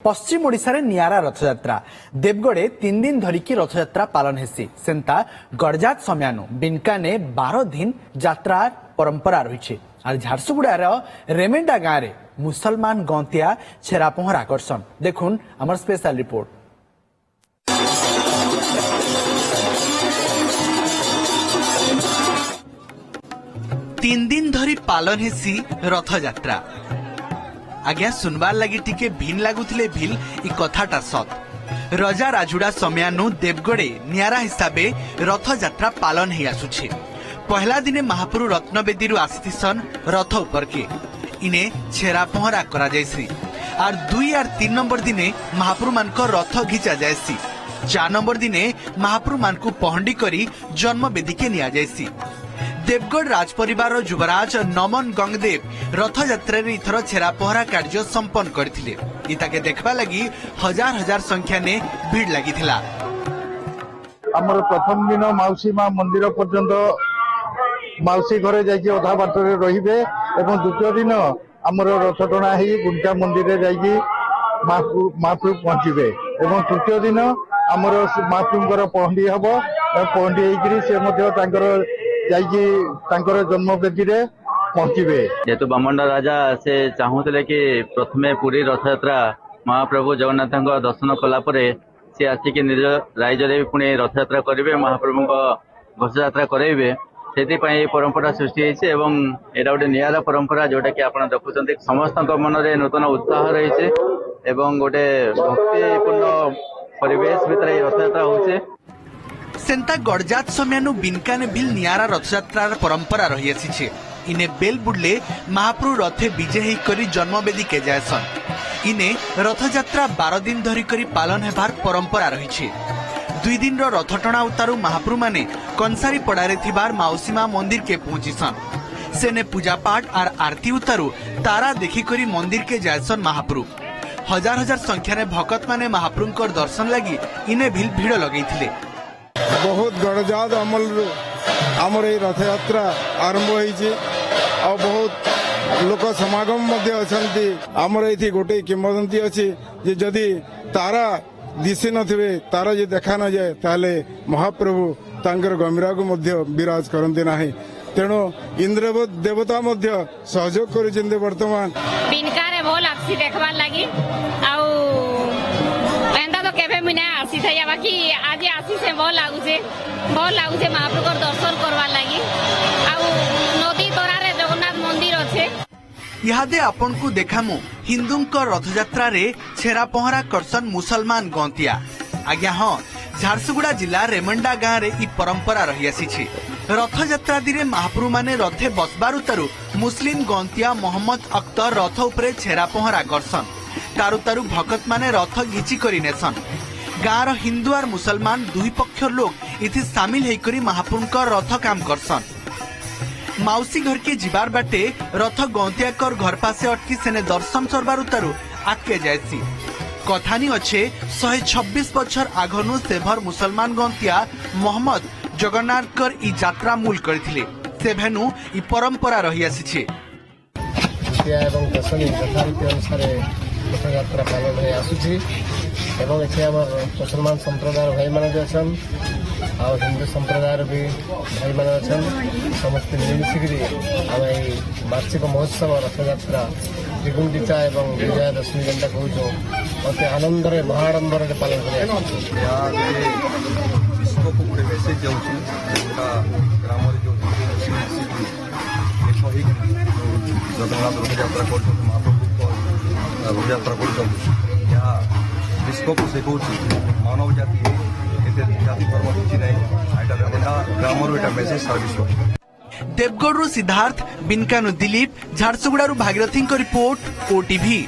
पश्चिम ओडिशा रे नियारा रथयात्रा देवगढ़े 3 दिन धरिकी रथयात्रा पालन हेसी सेंता गड़जात समयानु बिनकाने 12 दिन यात्रा परंपरा रही और झारसुगुड़ार रेमेंडा गाँव रे मुसलमान गंतिया छेरा पहर आकर्षण देखुन आमर स्पेशल रिपोर्ट। 3 दिन धरी पालन हेसी रथयात्रा आज्ञा सुनबार लगी टिके भिन लगुले भिल इ कथाटा सत रजा राजुड़ा समयानु देवगढ़े नियारा हिसाबे रथयात्रा पालन ही आसुछे। पहला दिने महाप्रभु रत्नवेदी आसीथिसन रथ उपर के इने छेरा पहरा करा जायसी और 2 और 3 नंबर दिने महाप्रभु मान को रथ घिचा जायसी। 4 नंबर दिने महाप्रभु मान को पहंडी करी जन्मवेदी के निया जायसी। देवगढ़ राजपरिवार युवराज नमन गंगदेव रथयात्रा इथर छेरा पहरा कार्य संपन्न करथिले। इताके देखबा लगी हजार हजार संख्या ने भीड़ लगी थिला। हमर प्रथम दिन माउसी मां मंदिर पर्यंत माउसी घरे जाइए अधा बाटरे रहिबे एवं द्वितीय दिन हमर रथ टणा ही गुंडा मंदिर जाइए महाप्रभु पहुंचबे एवं तृतीय दिन हमर महाप्रभुଙ୍କର पहंडी हबो पहंडी हेकरी से मध्य तांकर जाइए तांकर जन्मवेदी रे पहुंचबे। जेतु बामंडा राजा से चाहूले कि प्रथमे पुरी रथयात्रा महाप्रभु जगन्नाथ दर्शन कला परे से आसिक निज राज्य पुणी रथयात्रा करेंगे महाप्रभु घोषयात्रा करेंगे से परंपरा सृष्टि एवं एटा गोटे नियारा परंपरा जोटा कि आप देखुं समस्त मन में नूतन उत्साह रही गोटे भक्तिपूर्ण परिवेश भितर रथयात्रा होचे। सेंता गड़जात समयानु बिनकाने बिल नियारा रथयात्रा परंपरा रही आसी इने बेल बुडले महाप्रभु रथे विजय ही करी जन्मवेदी के जायसन। इने रथयात्रा 12 दिन धरी करी पालन हेबार परंपरा रही। 2 दिन रो रथ टणा उतारू महाप्रभु माने कंसारी पड़ारे थिबार माउसीमा मंदिर के पहुंचीसन। सेने पूजा पाठ और आरती उतारू तारा देखी करी मंदिर के जायसन महाप्रभु। हजार हजार संख्या रे भक्त माने महाप्रभु को दर्शन लगी इने भीड़ लगेइथिले। बहुत गड़जात अमल आमर ये रथयात्रा आरंभ होइछि और बहुत लोक समागम आमर ये गोटे किंवदंती अच्छी जे जदि तारा दिशि नथिबे तारा जे देखा न जाए ताले महाप्रभु तांकर गंभीरा को मध्य विराज करते नाही तेणु इंद्र देवता मध्य सहयोग कर वर्तमान बिनकारे भल आसी देखबार लगी तो केबे मिना आसी था बाकी आज आसी से भल लागुचे महाप्रभु दर्शन करवार लगी नदी तरारे जगन्नाथ मंदिर अच्छे। इहादे आपन को देखामु हिंदू रथयात्रा रे छेरा पहरा करसन मुसलमान गंतिया। आज्ञा हाँ झारसुगुड़ा जिला रेमंडा गाँव रे इ परंपरा रही आसी। रथयात्रा दिने महाप्रभु माने रथे बसबार उतारू मुस्लिम गंतिया मोहम्मद अख्तर रथ उपरे छेरा पहरा करसन। तारू तारू भगत माने रथ घिची करी नेसन। गाँव हिंदू और मुसलमान दुई पक्ष लोग इथि सामिल होकर महाप्रभु का रथ काम करसन। माउसी घर के जीवार बाटे रथ गंतिया कर घर पासे अटकी सेने दर्शन सरबार उतारू आके जायसी। कथानी अच्छे 126 बछर आगनु सेभर मुसलमान गंतिया मोहम्मद जगन्नाथ कर इ यात्रा मूल करथिले से भेनु इ परंपरा रही आसी। एवं दशमी यथारीति अनुसार रथयात्रा पालन हो आसुची एवं एथे हमर मुसलमान संप्रदाय भाई माने अछन आ हिंदू संप्रदाय भी भाई माने अछन समस्त मिलमिशिकरी हम वार्षिक महोत्सव रथयात्रा त्रिगुंडिचा एवं विजयादशमी जेनटा कहूँ अति आनंद महाडंबर पालन कर विश्व को गोटे मेसेज जाऊँ ग्राम जगन्नाथ रथयात्रा कर महाप्रभु रथयात्रा कर विश्व को से मानव जाति जाति धर्म किसी नहीं ग्राम मेसेज सारा विश्व। देवगढ़ सिद्धार्थ बिनकानु दिलीप झारसुगुड़ा भागीरथी रिपोर्ट ओटीवी।